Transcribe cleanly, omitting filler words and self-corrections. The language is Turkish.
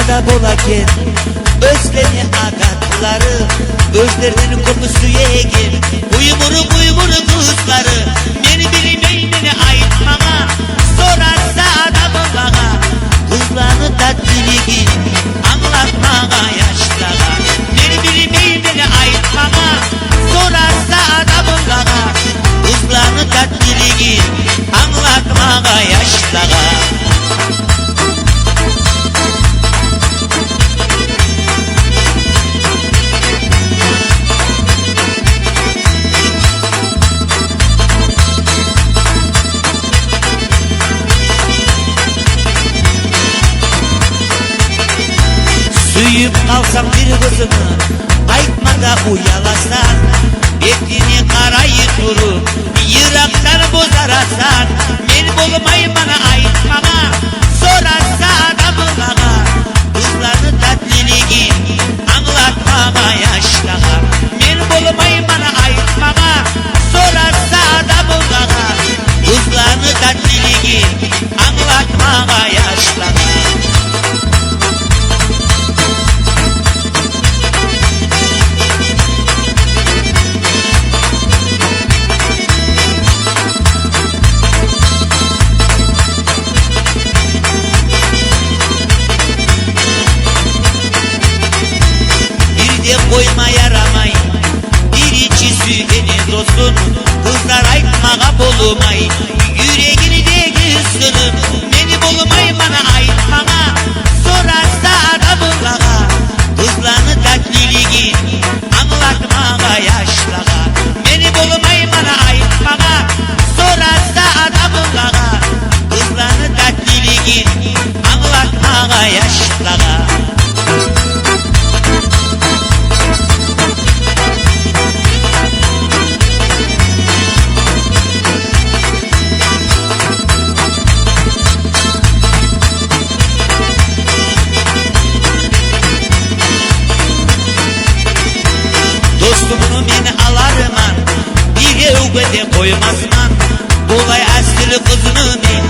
Aytmada bolaken özlemi agatları, özlerinin kokusu yegen uymuru kızları. Meni bilmey meni aytmağa, sorarsa adamı bağa, kızlarını tatliliği anlatmağa yaşlara. Meni bilmey meni aytmağa, sorarsa adamı bağa, kızlarını tatliliği anlatmağa yaşlara. Suyup kalsam bir kızını, aytmada uyalasan, betini karayı durup yıraktan bozarasan. Men bolmay bana aytmağa, sorarsa adamı bağa, kızlarını tatliliği anlatmağa yaşlara. Men bolmay bana aytmağa, sorarsa adamı bağa, kızlarını tatliliği anlatmağa yaşlara. Koyma yaramay, bir içi sügeni dostun, kızlar aytmağa bolumay, yüreğini de kızsınım. Beni bolumay bana aytmağa, sorarsa adamı bağa, kızlarını tatliliği anlatmağa yaşlara. Beni bolumay bana aytmağa, sorarsa adamı bağa, kızlarını tatliliği anlatmağa yaşlara. Dostumunu men alarman, bir evgede koymazman. Bulay aslı kızını men